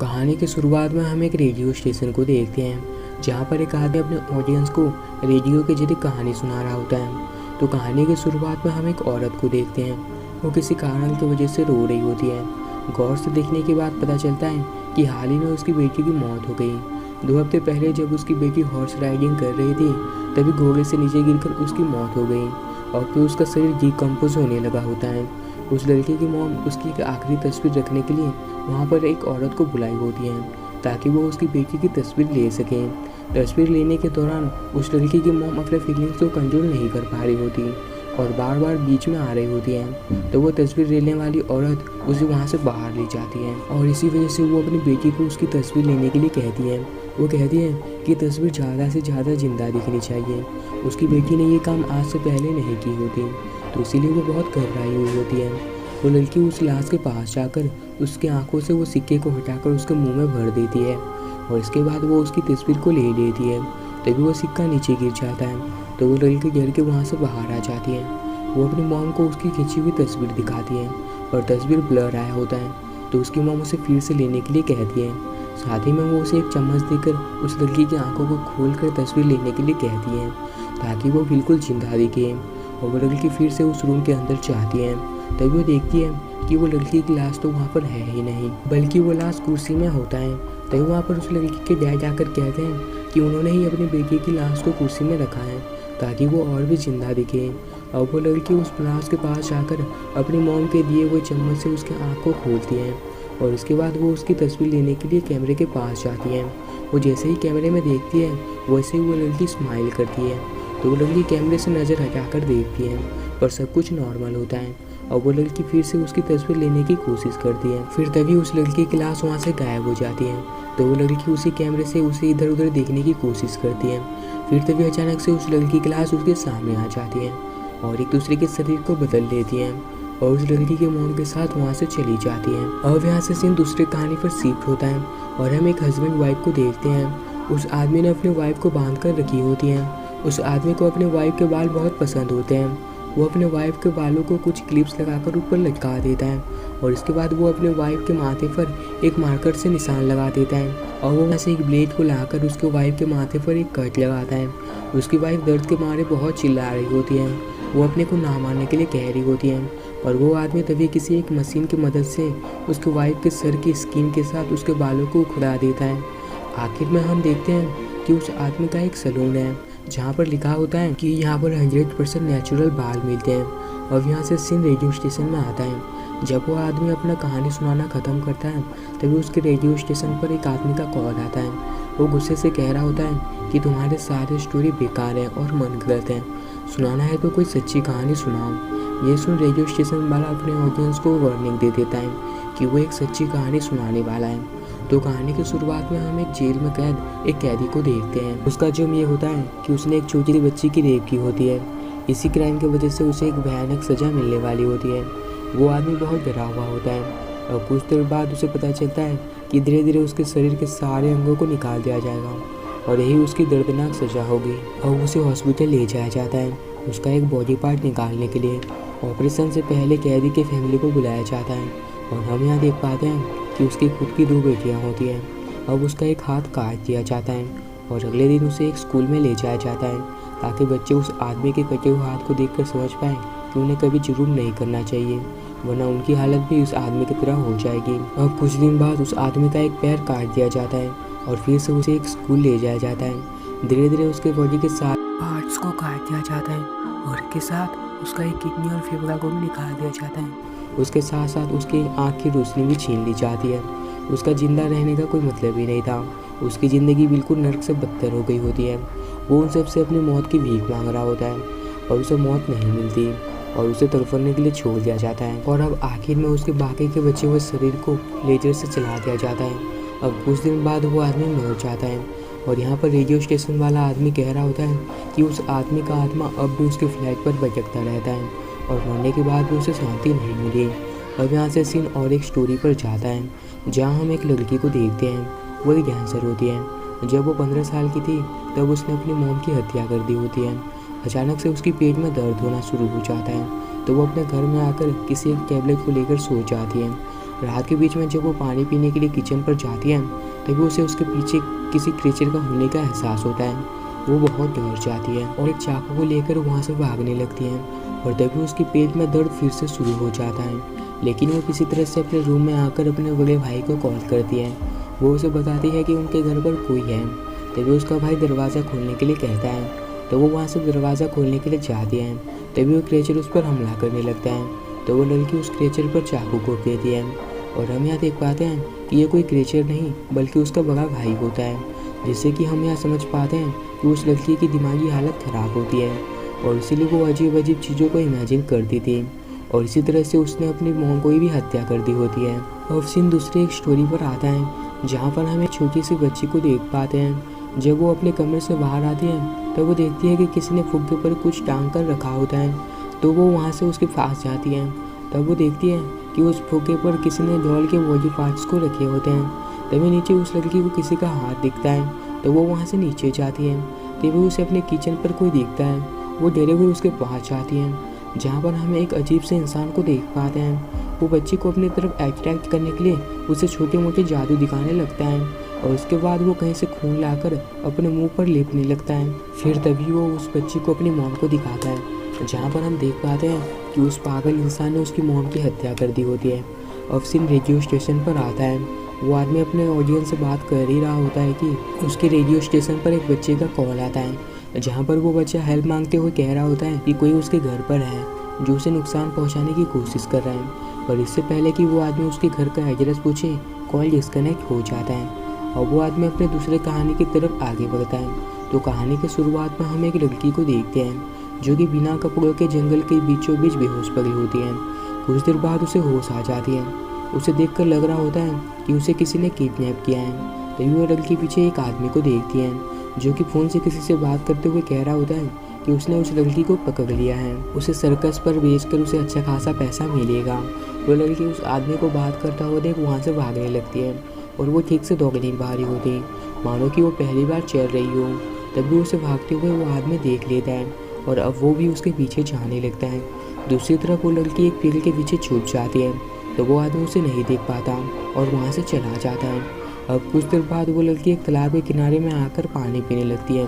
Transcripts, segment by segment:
कहानी की शुरुआत में हम एक रेडियो स्टेशन को देखते हैं जहाँ पर एक आदमी अपने ऑडियंस को रेडियो के जरिए कहानी सुना रहा होता है। तो कहानी की शुरुआत में हम एक औरत को देखते हैं। वो किसी कारण की वजह से रो रही होती है। गौर से देखने के बाद पता चलता है कि हाल ही में उसकी बेटी की मौत हो गई। 2 हफ्ते पहले जब उसकी बेटी हॉर्स राइडिंग कर रही थी तभी घोड़े से नीचे गिरकर उसकी मौत हो गई और फिर उसका शरीर डिकम्पोज होने लगा होता है। उस लड़के की मॉम उसकी एक आखिरी तस्वीर रखने के लिए वहाँ पर एक औरत को बुलाई होती है ताकि वो उसकी बेटी की तस्वीर ले सकें। तस्वीर लेने के दौरान उस लड़की की मॉम अपने फीलिंग्स को कंट्रोल नहीं कर पा रही होती और बार बार बीच में आ रही होती है। तो वो तस्वीर लेने वाली औरत उसे वहाँ से बाहर ले जाती है और इसी वजह से वो अपनी बेटी को उसकी तस्वीर लेने के लिए कहती है। वो कहती है कि तस्वीर ज़्यादा से ज़्यादा जिंदा दिखनी चाहिए। उसकी बेटी ने ये काम आज से पहले नहीं की होती तो इसीलिए वो बहुत घबराई हुई होती है। वो लड़की उस लाश के पास जाकर उसके आंखों से वो सिक्के को हटाकर उसके मुंह में भर देती है और इसके बाद वो उसकी तस्वीर को ले लेती है। तभी वो सिक्का नीचे गिर जाता है तो वो लड़की गिर के वहाँ से बाहर आ जाती है। वो अपनी मॉम को उसकी खींची हुई तस्वीर दिखाती है और तस्वीर ब्लर आया होता है तो उसकी मॉम उसे फिर से लेने के लिए कहती है। साथ ही में वो उसे एक चम्मच देकर उस लड़की की आंखों को खोलकर तस्वीर लेने के लिए कहती है ताकि वो बिल्कुल जिंदा दिखे। और वो लड़की फिर से उस रूम के अंदर जाती है। तभी वो देखती है कि वो लड़की की लाश तो वहाँ पर है ही नहीं बल्कि वो लाश कुर्सी में होता है। तभी वहाँ पर उस लड़की के डैड आकर कहते हैं कि उन्होंने ही अपनी बेटी की लाश को कुर्सी में रखा है ताकि वो और भी जिंदा दिखे। और वो लड़की उस लाश के पास जाकर अपनी मॉम के दिए हुए चम्मच से उसके आँख को खोलती है और इसके बाद वो उसकी तस्वीर लेने के लिए कैमरे के पास जाती है। वो जैसे ही कैमरे में देखती है वैसे ही वो लड़की स्माइल करती है तो वो लड़की कैमरे से नज़र हटाकर देखती है पर सब कुछ नॉर्मल होता है और वो लड़की फिर से उसकी तस्वीर लेने की कोशिश करती है। फिर तभी उस लड़की की लाश वहाँ से गायब हो जाती है तो वो लड़की उसी कैमरे से उसे इधर उधर देखने की कोशिश करती है। फिर तभी अचानक से उस लड़की की लाश उसके सामने आ जाती है और एक दूसरे के शरीर को बदल लेती है और उस लड़की के मॉम के साथ वहाँ से चली जाती है। और यहाँ से सीन दूसरी कहानी पर शिफ्ट होता है और हम एक हस्बैंड वाइफ को देखते हैं। उस आदमी ने अपनी वाइफ को बांध कर रखी होती है। उस आदमी को अपने वाइफ के बाल बहुत पसंद होते हैं। वो अपने वाइफ के बालों को कुछ क्लिप्स लगाकर ऊपर लटका देता है और इसके बाद वो अपने वाइफ के माथे पर एक मार्कर से निशान लगा देता है और वो वैसे एक ब्लेड को लाकर उसके वाइफ के माथे पर एक कट लगाता है। उसकी वाइफ दर्द के मारे बहुत चिल्ला रही होती है। वो अपने को ना मारने के लिए कह रही होती है और वो आदमी तभी किसी एक मशीन की मदद से उसके वाइफ के सर की स्किन के साथ उसके बालों को उखड़ा देता है। आखिर में हम देखते हैं कि उस आदमी का एक सैलून है जहाँ पर लिखा होता है कि यहाँ पर 100% नेचुरल बाल मिलते हैं। और यहाँ से सीन रेडियो स्टेशन में आता है। जब वो आदमी अपना कहानी सुनाना ख़त्म करता है तभी उसके रेडियो स्टेशन पर एक आदमी का कॉल आता है। वो गुस्से से कह रहा होता है कि तुम्हारे सारे स्टोरी बेकार हैं और मन गलत है, सुनाना है तो कोई सच्ची कहानी सुनाओ। ये सुन रेडियो स्टेशन वाला अपने ऑडियंस को वार्निंग दे देता है कि वो एक सच्ची कहानी सुनाने वाला है। तो कहानी की शुरुआत में हम एक जेल में कैद एक कैदी को देखते हैं। उसका जुर्म ये होता है कि उसने एक छोटी सी बच्ची की रेप की होती है। इसी क्राइम की वजह से उसे एक भयानक सज़ा मिलने वाली होती है। वो आदमी बहुत डरा हुआ होता है और कुछ देर बाद उसे पता चलता है कि धीरे धीरे उसके शरीर के सारे अंगों को निकाल दिया जाएगा और यही उसकी दर्दनाक सज़ा होगी। और उसे हॉस्पिटल ले जाया जाता है उसका एक बॉडी पार्ट निकालने के लिए। ऑपरेशन से पहले कैदी के फैमिली को बुलाया जाता है और हम यहाँ देख पाते हैं कि उसकी खुद की 2 बेटियाँ होती हैं। अब उसका एक हाथ काट दिया जाता है और अगले दिन उसे एक स्कूल में ले जाया जाता है ताकि बच्चे उस आदमी के कटे हुए हाथ को देखकर समझ पाएँ कि उन्हें कभी जुर्म नहीं करना चाहिए वरना उनकी हालत भी उस आदमी की तरह हो जाएगी। अब कुछ दिन बाद उस आदमी का एक पैर काट दिया जाता है और फिर से उसे एक स्कूल ले जाया जाता है। धीरे धीरे उसके बॉडी के साथ पार्ट्स को काट दिया जाता है और इसके साथ उसका एक किडनी और फेफड़ा को भी निकाल दिया जाता है। उसके साथ साथ उसकी आँख की रोशनी भी छीन ली जाती है। उसका ज़िंदा रहने का कोई मतलब ही नहीं था। उसकी ज़िंदगी बिल्कुल नर्क से बदतर हो गई होती है। वो उन सबसे अपनी मौत की भीख मांग रहा होता है और उसे मौत नहीं मिलती और उसे तड़पने के लिए छोड़ दिया जाता है। और अब आखिर में उसके बाकी के बचे हुए शरीर को लेजर से चला दिया जाता है। अब कुछ दिन बाद वो आदमी मर जाता है और यहाँ पर रेडियो स्टेशन वाला आदमी कह रहा होता है कि उस आदमी का आत्मा अब भी उसके फ्लैट पर भटकता रहता है और मरने के बाद भी उसे शांति नहीं मिली। अब यहाँ से सीन और एक स्टोरी पर जाता है जहाँ हम एक लड़की को देखते हैं। वो एक डांसर होती है। जब वो 15 साल की थी तब उसने अपनी मॉम की हत्या कर दी होती है। अचानक से उसकी पेट में दर्द होना शुरू हो जाता है तो वो अपने घर में आकर किसी एक टैबलेट को लेकर सो जाती है रात के बीच में जब वो पानी पीने के लिए किचन पर जाती है तभी उसे उसके पीछे किसी क्रीचर का होने का एहसास होता है। वो बहुत डर जाती है और एक चाकू को लेकर वहाँ से भागने लगती है और तभी उसके पेट में दर्द फिर से शुरू हो जाता है। लेकिन वो किसी तरह से अपने रूम में आकर अपने बड़े भाई को कॉल करती है। वो उसे बताती है कि उनके घर पर कोई है। तभी उसका भाई दरवाज़ा खोलने के लिए कहता है तो वो वहाँ से दरवाज़ा खोलने के लिए जाती है। तभी वो क्रीचर उस पर हमला करने लगता है तो वो लड़की उस क्रीचर पर चाकू घोंप देती है और हम यहाँ देख पाते हैं कि ये कोई क्रीचर नहीं बल्कि उसका बड़ा भाई होता है, जिससे कि हम यहाँ समझ पाते हैं कि उस लड़की की दिमागी हालत ख़राब होती है और इसीलिए वो अजीब अजीब चीज़ों को इमेजिन करती थी और इसी तरह से उसने अपनी मॉम को भी हत्या कर दी होती है। अब सीन दूसरी एक स्टोरी पर आता है जहाँ पर हम एक छोटी सी बच्ची को देख पाते हैं। जब वो अपने कमरे से बाहर आती है तो वो देखती है कि किसी ने फुग्गे पर कुछ टांग कर रखा होता है तो वो वहाँ से उसके पास जाती है। तब वो देखती है कि उस फुग्गे पर किसी ने डॉल के बॉडी पार्ट्स को रखे होते हैं। तभी नीचे उस लड़की को किसी का हाथ दिखता है तो वो वहाँ से नीचे जाती है। तभी उसे अपने किचन पर कोई दिखता है। वो डरे हुए उसके पास जाती है जहाँ पर हमें एक अजीब से इंसान को देख पाते हैं। वो बच्ची को अपनी तरफ अट्रैक्ट करने के लिए उसे छोटे मोटे जादू दिखाने लगता है और उसके बाद वो कहीं से खून लाकर अपने मुंह पर लेपने लगता है। फिर तभी वो उस बच्ची को अपनी मॉम को दिखाता है जहाँ पर हम देख पाते हैं कि उस पागल इंसान ने उसकी मॉम की हत्या कर दी होती है। अब सीन रेडियो स्टेशन पर आता है। वो आदमी अपने ऑडियंस से बात कर ही रहा होता है कि उसके रेडियो स्टेशन पर एक बच्चे का कॉल आता है जहाँ पर वो बच्चा हेल्प मांगते हुए कह रहा होता है कि कोई उसके घर पर है जो उसे नुकसान पहुँचाने की कोशिश कर रहा है। पर इससे पहले कि वो आदमी उसके घर का एड्रेस पूछे कॉल डिस्कनेक्ट हो जाता है और वो आदमी अपने दूसरे कहानी की तरफ आगे बढ़ता है। तो कहानी की शुरुआत में हम एक लड़की को देखते हैं जो कि बिना कपड़ों के जंगल के बीचों बीच बेहोश पड़ी होती है। कुछ देर बाद उसे होश आ जाती है। उसे देखकर लग रहा होता है कि उसे किसी ने किडनैप किया है। तभी वो लड़की पीछे एक आदमी को देखती है जो कि फ़ोन से किसी से बात करते हुए कह रहा होता है कि उसने उस लड़की को पकड़ लिया है, उसे सर्कस पर बेचकर उसे अच्छा खासा पैसा मिलेगा। वो लड़की उस आदमी को बात करता हुआ देख वहाँ से भागने लगती है और वो ठीक से दौड़ नहीं पा रही होती, मानो कि वो पहली बार चल रही हो। तभी उसे भागते हुए वो आदमी देख लेता है और अब वो भी उसके पीछे जाने लगता है। दूसरी तरफ वो लड़की एक पेड़ के पीछे छुप जाती है तो वो आदमी उसे नहीं देख पाता और वहाँ से चला जाता है। अब कुछ देर बाद वो लड़की एक तालाब के किनारे में आकर पानी पीने लगती है।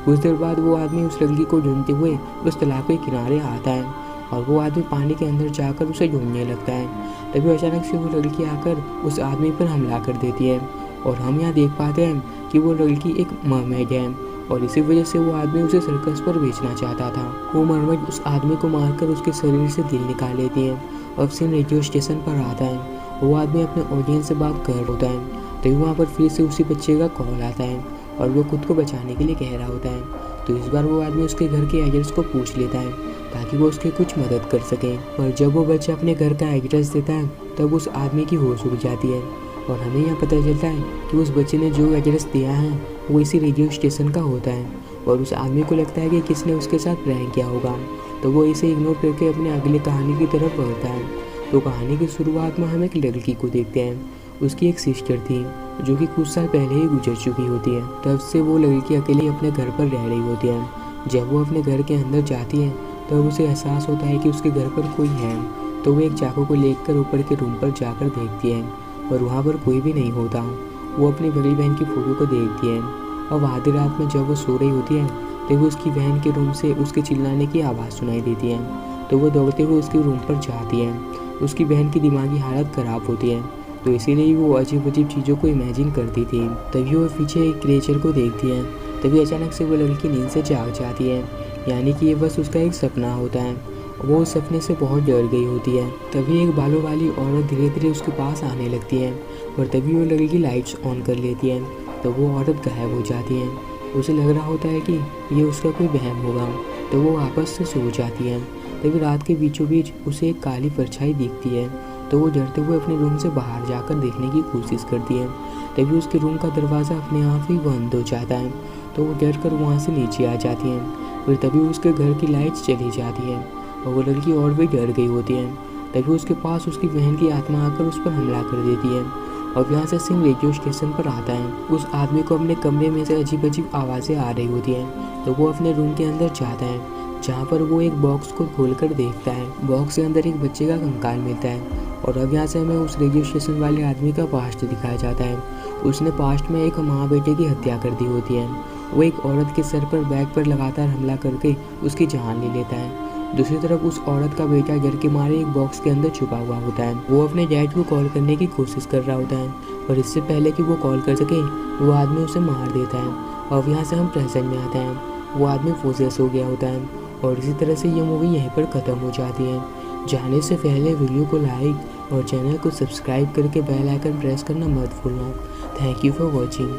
कुछ देर बाद वो आदमी उस लड़की को ढूंढते हुए उस तालाब के किनारे आता है और वो आदमी पानी के अंदर जाकर उसे ढूंढने लगता है। तभी अचानक से वो लड़की आकर उस आदमी पर हमला कर देती है और हम यहाँ देख पाते हैं कि वो लड़की एक मरमेड है और इसी वजह से वो आदमी उसे सर्कस पर बेचना चाहता था। वो मरमेड उस आदमी को मारकर उसके शरीर से दिल निकाल लेती है। अब सीन रेडियो स्टेशन पर आता है। वो आदमी अपने ऑडियंस से बात कर होता है तभी वहाँ पर फिर से उसी बच्चे का कॉल आता है और वो खुद को बचाने के लिए कह रहा होता है। तो इस बार वो आदमी उसके घर के एड्रेस को पूछ लेता है ताकि वो उसकी कुछ मदद कर सके। पर जब वो बच्चा अपने घर का एड्रेस देता है तब उस आदमी की होश उड़ जाती है और हमें यहाँ पता चलता है कि उस बच्चे ने जो एड्रेस दिया है वो इसी रेडियो स्टेशन का होता है और उस आदमी को लगता है कि किसने उसके साथ प्रैंक किया होगा। तो वो इसे इग्नोर करके अपने अगली कहानी की तरफ बढ़ता है। तो कहानी की शुरुआत में हम एक लड़की को देखते हैं। उसकी एक सिस्टर थी जो कि कुछ साल पहले ही गुजर चुकी होती है। तब से वो लड़की अकेली अपने घर पर रह रही होती है। जब वो अपने घर के अंदर जाती है तब उसे एहसास होता है कि उसके घर पर कोई है। तो वो एक चाकू को लेकर ऊपर के रूम पर जाकर देखती है और वहाँ पर कोई भी नहीं होता। वो अपनी बड़ी बहन की फ़ोटो को देखती है और आधी रात में जब वो सो रही होती है तब उसकी बहन के रूम से उसके चिल्लाने की आवाज़ सुनाई देती है। तो वो दौड़ते हुए उसके रूम पर जाती है। उसकी बहन की दिमागी हालत ख़राब होती है तो इसीलिए वो अजीब अजीब चीज़ों को इमेजिन करती थी। तभी वो पीछे एक क्रिएचर को देखती है। तभी अचानक से वो लड़की नींद से जाग जाती है, यानी कि ये बस उसका एक सपना होता है। वो उस सपने से बहुत डर गई होती है। तभी एक बालों वाली औरत धीरे धीरे उसके पास आने लगती है और तभी वो लड़की लाइट्स ऑन कर लेती है तो वो औरत गायब हो जाती है। उसे लग रहा होता है कि ये उसका कोई वहम होगा तो वो वापस से सो जाती है। तभी रात के बीचों बीच उसे एक काली परछाई दिखती है तो वो डरते हुए अपने रूम से बाहर जाकर देखने की कोशिश करती है। तभी उसके रूम का दरवाज़ा अपने आप ही बंद हो जाता है तो वो डर कर वहाँ से नीचे आ जाती है। फिर तभी उसके घर की लाइट्स चली जाती है और वो लड़की और भी डर गई होती है। तभी उसके पास उसकी बहन की आत्मा आकर उस पर हमला कर देती है और यहाँ से सीन रेडियो स्टेशन पर आता है। उस आदमी को अपने कमरे में से अजीब अजीब आवाज़ें आ रही होती हैं तो वो अपने रूम के अंदर जाता है जहाँ पर वो एक बॉक्स को खोलकर देखता है। बॉक्स के अंदर एक बच्चे का कंकाल मिलता है और अब यहाँ से हमें उस रेडियो स्टेशन वाले आदमी का पास्ट दिखाया जाता है। उसने पास्ट में एक माँ बेटे की हत्या कर दी होती है। वो एक औरत के सर पर बैग पर लगातार हमला करके उसकी जान ले लेता है। दूसरी तरफ उस औरत का बेटा डर के मारे एक बॉक्स के अंदर छुपा हुआ होता है। वो अपने डैड को कॉल करने की कोशिश कर रहा होता है, और इससे पहले कि वो कॉल कर सके वो आदमी उसे मार देता है। और यहाँ से हम प्रेजेंट में आते हैं। वो आदमी पोजेस हो गया होता है। और इसी तरह से ये मूवी यहीं पर ख़त्म हो जाती है। जाने से पहले वीडियो को लाइक और चैनल को सब्सक्राइब करके बेल आइकन प्रेस करना मत भूलना। Thank you for watching.